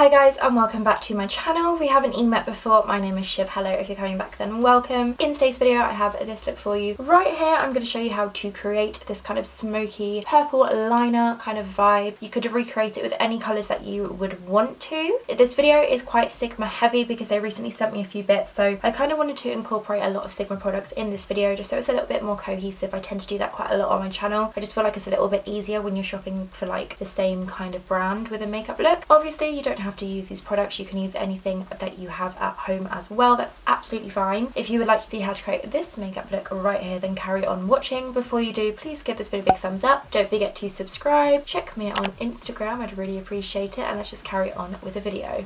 Hi guys and welcome back to my channel. We haven't even met before. My name is Shiv. Hello, if you're coming back then welcome. In today's video I have this look for you. Right here I'm going to show you how to create this kind of smoky purple liner kind of vibe. You could recreate it with any colours that you would want to. This video is quite Sigma heavy because they recently sent me a few bits, so I kind of wanted to incorporate a lot of Sigma products in this video just so it's a little bit more cohesive. I tend to do that quite a lot on my channel. I just feel like it's a little bit easier when you're shopping for like the same kind of brand with a makeup look. Obviously you don't have to use these products, you can use anything that you have at home as well. That's absolutely fine. If you would like to see how to create this makeup look right here, then carry on watching. Before you do, please give this video a big thumbs up. Don't forget to subscribe. Check me out on Instagram, I'd really appreciate it, and let's just carry on with the video.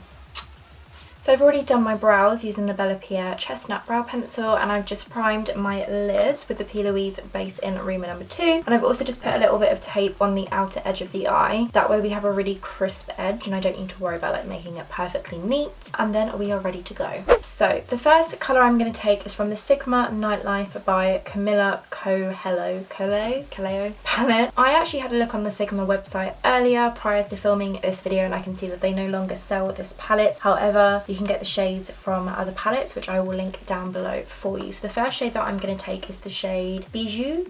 So I've already done my brows using the Bella Pierre Chestnut Brow Pencil, and I've just primed my lids with the P. Louise base in Reamer number 2. And I've also just put a little bit of tape on the outer edge of the eye. That way we have a really crisp edge and I don't need to worry about like making it perfectly neat. And then we are ready to go. So the first colour I'm going to take is from the Sigma Nightlife by Camilla Coelho palette. I actually had a look on the Sigma website earlier prior to filming this video and I can see that they no longer sell this palette. However, you can get the shades from other palettes, which I will link down below for you. So the first shade that I'm going to take is the shade Bijou.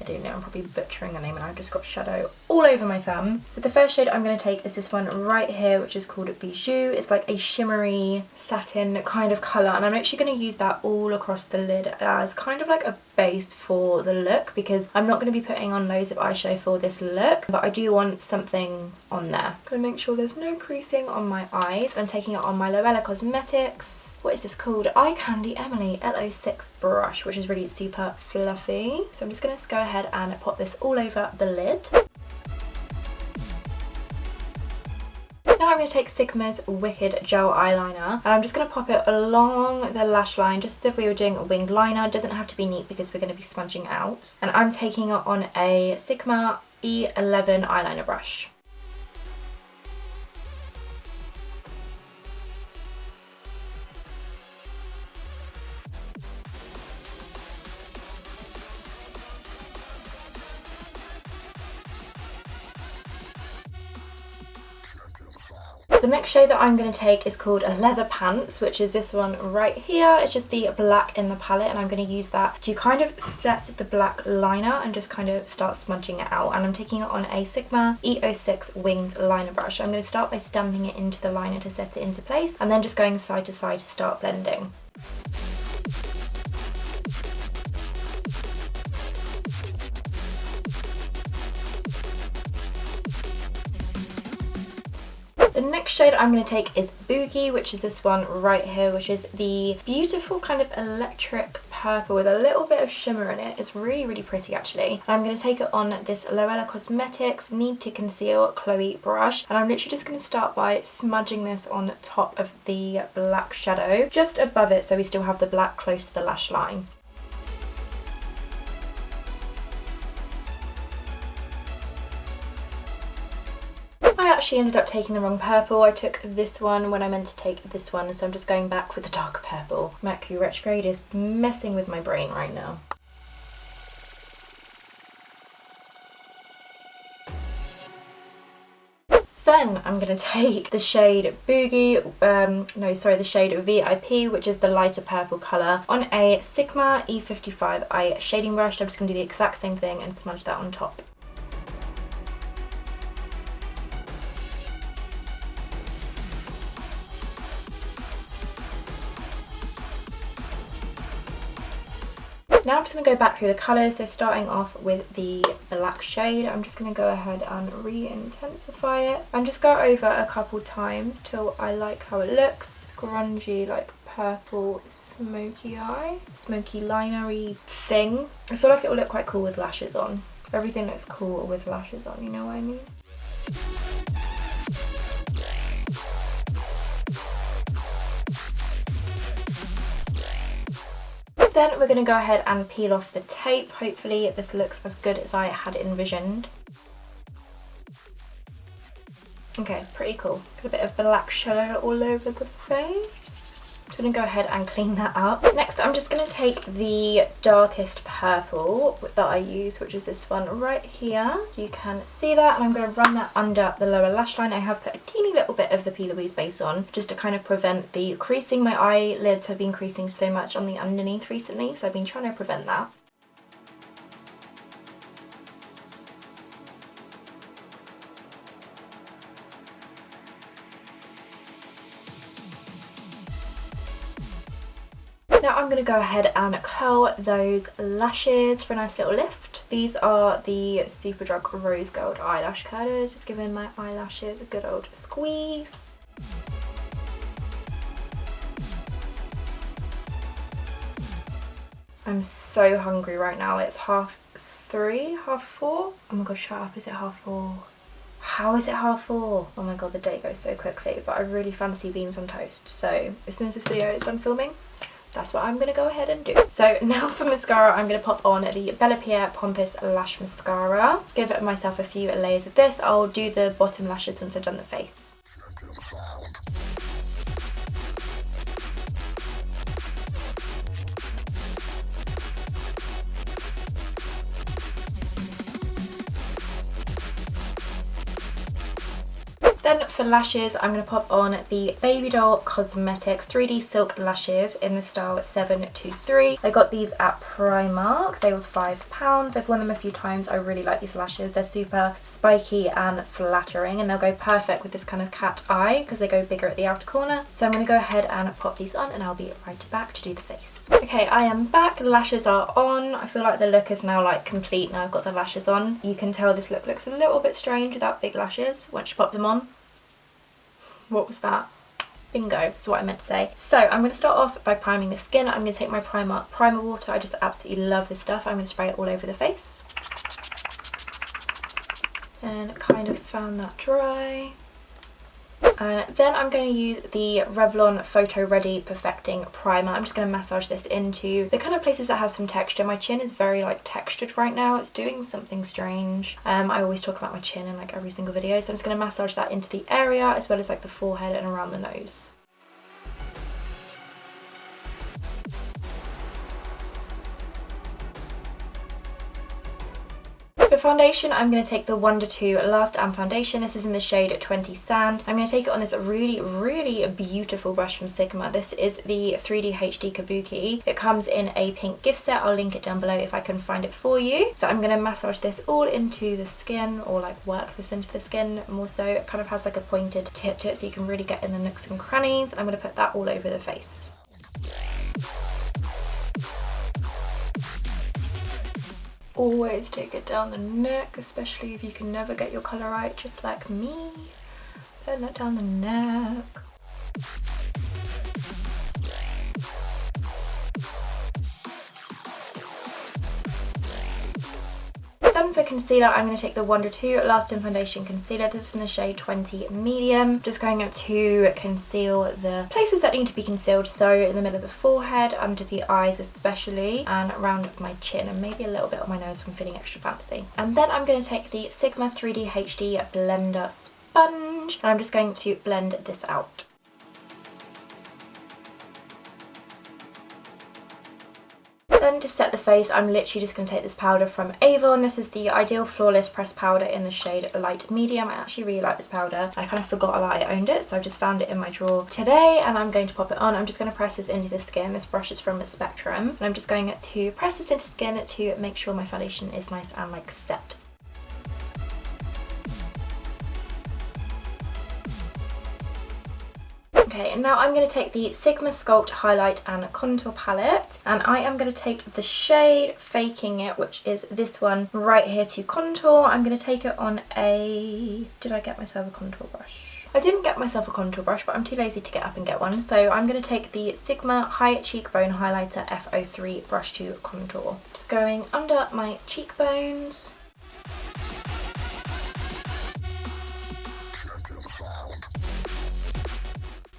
I don't know, I'm probably butchering the name and I've just got shadow all over my thumb. So the first shade I'm going to take is this one right here, which is called Bijou. It's like a shimmery satin kind of colour, and I'm actually going to use that all across the lid as kind of like a base for the look, because I'm not going to be putting on loads of eyeshadow for this look, but I do want something on there. I'm going to make sure there's no creasing on my eyes. I'm taking it on my Loella Cosmetics, what is this called? Eye Candy Emily L06 brush, which is really super fluffy. So I'm just going to go ahead and pop this all over the lid. Now I'm going to take Sigma's Wicked Gel Eyeliner and I'm just going to pop it along the lash line just as if we were doing a winged liner. It doesn't have to be neat because we're going to be smudging out. And I'm taking it on a Sigma E11 eyeliner brush. The next shade that I'm going to take is called Leather Pants, which is this one right here. It's just the black in the palette, and I'm going to use that to kind of set the black liner and just kind of start smudging it out. And I'm taking it on a Sigma E06 winged liner brush. I'm going to start by stamping it into the liner to set it into place, and then just going side to side to start blending. The next shade I'm going to take is Boogie, which is this one right here, which is the beautiful kind of electric purple with a little bit of shimmer in it. It's really, really pretty actually. And I'm going to take it on this Loella Cosmetics Need to Conceal Chloe brush. And I'm literally just going to start by smudging this on top of the black shadow, just above it so we still have the black close to the lash line. I actually ended up taking the wrong purple. I took this one when I meant to take this one, so I'm just going back with the darker purple. Mercury retrograde is messing with my brain right now. Then I'm going to take the shade Boogie, the shade VIP, which is the lighter purple colour, on a Sigma E55 eye shading brush. I'm just going to do the exact same thing and smudge that on top. Now I'm just going to go back through the colours, so starting off with the black shade, I'm just going to go ahead and re-intensify it and just go over a couple times till I like how it looks. Grungy, like purple smoky eye, smoky linery thing. I feel like it will look quite cool with lashes on. Everything looks cool with lashes on, you know what I mean? Then we're going to go ahead and peel off the tape. Hopefully this looks as good as I had envisioned. Okay, pretty cool. Got a bit of black shadow all over the face. Just gonna go ahead and clean that up. Next, I'm just gonna take the darkest purple that I use, which is this one right here. You can see that, and I'm gonna run that under the lower lash line. I have put a teeny little bit of the P. Louise base on just to kind of prevent the creasing. My eyelids have been creasing so much on the underneath recently, so I've been trying to prevent that. Now I'm going to go ahead and curl those lashes for a nice little lift. These are the Superdrug Rose Gold eyelash curlers, just giving my eyelashes a good old squeeze. I'm so hungry right now. It's 3:30, 4:30. Oh my god, shut up. Is it 4:30? How is it 4:30? Oh my god, the day goes so quickly, but I really fancy beans on toast. So as soon as this video is done filming, that's what I'm going to go ahead and do. So now for mascara, I'm going to pop on the Bella Pierre Pompous Lash Mascara. Give myself a few layers of this. I'll do the bottom lashes once I've done the face. Then for lashes, I'm going to pop on the Babydoll Cosmetics 3D Silk Lashes in the style 723. I got these at Primark. They were £5. I've worn them a few times. I really like these lashes. They're super spiky and flattering, and they'll go perfect with this kind of cat eye because they go bigger at the outer corner. So I'm going to go ahead and pop these on, and I'll be right back to do the face. Okay, I am back. The lashes are on. I feel like the look is now like complete now I've got the lashes on. You can tell this look looks a little bit strange without big lashes once you pop them on. What was that? Bingo, that's what I meant to say. So I'm going to start off by priming the skin. I'm going to take my Primark primer water. I just absolutely love this stuff. I'm going to spray it all over the face. And kind of fan that dry. And then I'm going to use the Revlon Photo Ready Perfecting Primer. I'm just going to massage this into the kind of places that have some texture. My chin is very like textured right now. It's doing something strange. I always talk about my chin in like every single video. So I'm just going to massage that into the area as well as like the forehead and around the nose. For foundation, I'm going to take the Wonder 2 Last Am Foundation. This is in the shade 20 Sand. I'm going to take it on this really beautiful brush from Sigma. This is the 3D HD Kabuki. It comes in a pink gift set. I'll link it down below if I can find it for you. So I'm going to massage this all into the skin, or like work this into the skin more so. It kind of has like a pointed tip to it so you can really get in the nooks and crannies. And I'm going to put that all over the face. Always take it down the neck, especially if you can never get your colour right, just like me. Putting that down the neck. Then for concealer, I'm going to take the Wonder 2 Last In Foundation Concealer. This is in the shade 20 Medium. Just going to conceal the places that need to be concealed. So in the middle of the forehead, under the eyes especially, and around my chin, and maybe a little bit on my nose if I'm feeling extra fancy. And then I'm going to take the Sigma 3D HD Blender Sponge, and I'm just going to blend this out. Then to set the face, I'm literally just going to take this powder from Avon. This is the Ideal Flawless Pressed Powder in the shade Light Medium. I actually really like this powder. I kind of forgot that I owned it, so I just found it in my drawer today, and I'm going to pop it on. I'm just going to press this into the skin. This brush is from Spectrum, and I'm just going to press this into skin to make sure my foundation is nice and like set. Okay, and now I'm going to take the Sigma Sculpt Highlight and Contour Palette, and I am going to take the shade Faking It, which is this one right here, to contour. I'm going to take it on a... Did I get myself a contour brush? I didn't get myself a contour brush, but I'm too lazy to get up and get one, so I'm going to take the Sigma High Cheekbone Highlighter F03 brush to contour. Just going under my cheekbones.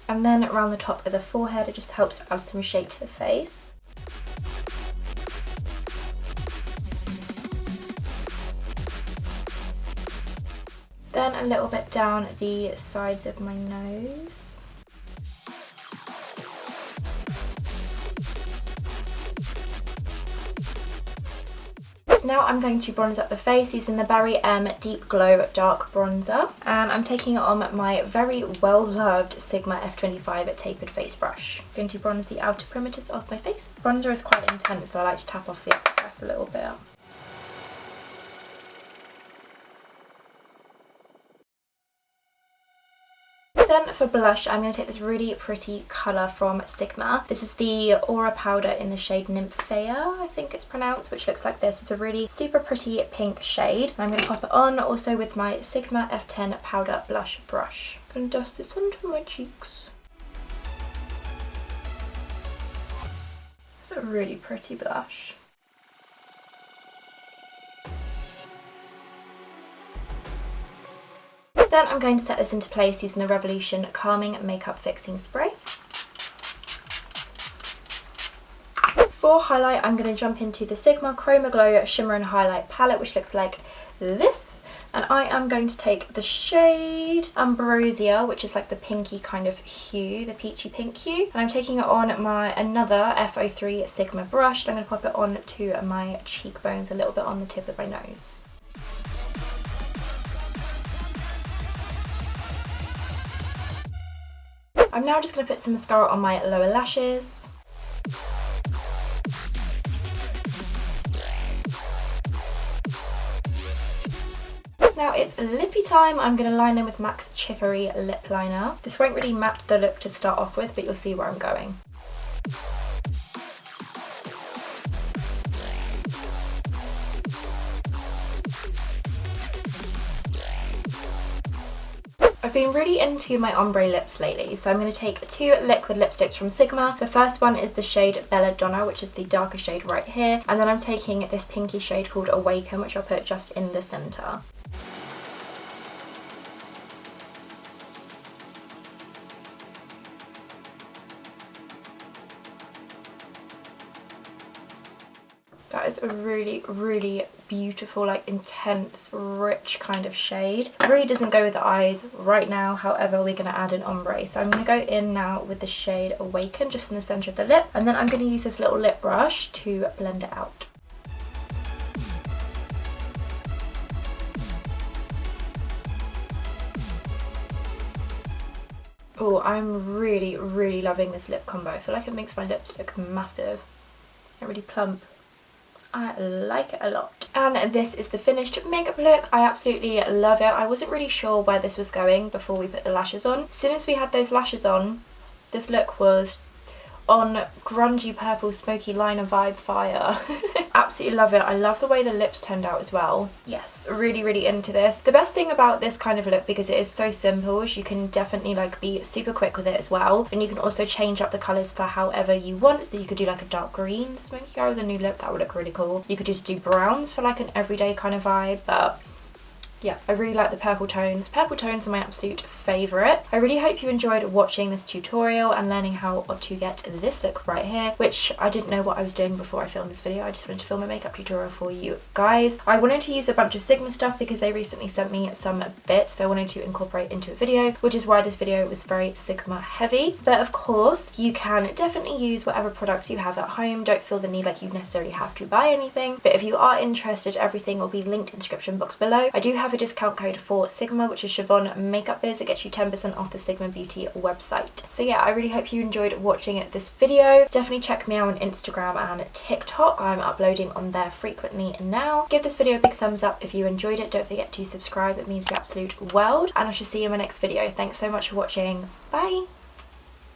And then around the top of the forehead. It just helps add some shape to the face. Then a little bit down the sides of my nose. Now I'm going to bronze up the face using the Barry M Deep Glow Dark Bronzer, and I'm taking it on my very well loved Sigma F25 tapered face brush. I'm going to bronze the outer perimeters of my face. Bronzer is quite intense, so I like to tap off the excess a little bit. Then for blush, I'm going to take this really pretty colour from Sigma. This is the Aura powder in the shade Nymphea, I think it's pronounced, which looks like this. It's a really super pretty pink shade. I'm going to pop it on also with my Sigma F10 powder blush brush. I'm going to dust this onto my cheeks. It's a really pretty blush. Then I'm going to set this into place using the Revolution Calming Makeup Fixing Spray. For highlight, I'm going to jump into the Sigma Chroma Glow Shimmer and Highlight palette, which looks like this. And I am going to take the shade Ambrosia, which is like the pinky kind of hue, the peachy pink hue. And I'm taking it on my another F03 Sigma brush. And I'm going to pop it on to my cheekbones, a little bit on the tip of my nose. I'm now just going to put some mascara on my lower lashes. Now it's lippy time. I'm going to line them with MAC's Chicory lip liner. This won't really match the look to start off with, but you'll see where I'm going. I've been really into my ombre lips lately, so I'm going to take two liquid lipsticks from Sigma. The first one is the shade Belladonna, which is the darker shade right here, and then I'm taking this pinky shade called Awaken, which I'll put just in the centre. That is a really, really beautiful, like intense, rich kind of shade. It really doesn't go with the eyes right now, however we're going to add an ombre. So I'm going to go in now with the shade Awaken just in the centre of the lip, and then I'm going to use this little lip brush to blend it out. Oh, I'm really, really loving this lip combo. I feel like it makes my lips look massive and really plump. I like it a lot. And this is the finished makeup look. I absolutely love it. I wasn't really sure where this was going before we put the lashes on. As soon as we had those lashes on, this look was on grungy purple smoky liner vibe fire. Absolutely love it. I love the way the lips turned out as well. Yes, really, really into this. The best thing about this kind of look, because it is so simple, is you can definitely like be super quick with it as well. And you can also change up the colours for however you want. So you could do like a dark green smoky eye with a new lip. That would look really cool. You could just do browns for like an everyday kind of vibe. But yeah, I really like the purple tones. Purple tones are my absolute favourite. I really hope you enjoyed watching this tutorial and learning how to get this look right here, which I didn't know what I was doing before I filmed this video. I just wanted to film a makeup tutorial for you guys. I wanted to use a bunch of Sigma stuff because they recently sent me some bits, so I wanted to incorporate into a video, which is why this video was very Sigma heavy. But of course, you can definitely use whatever products you have at home. Don't feel the need like you necessarily have to buy anything. But if you are interested, everything will be linked in the description box below. I do have a discount code for Sigma, which is shivonmakeupbiz. It gets you 10% off the Sigma Beauty website. So yeah, I really hope you enjoyed watching this video. Definitely check me out on Instagram and TikTok. I'm uploading on there frequently now. Give this video a big thumbs up if you enjoyed it. Don't forget to subscribe. It means the absolute world. And I shall see you in my next video. Thanks so much for watching. Bye!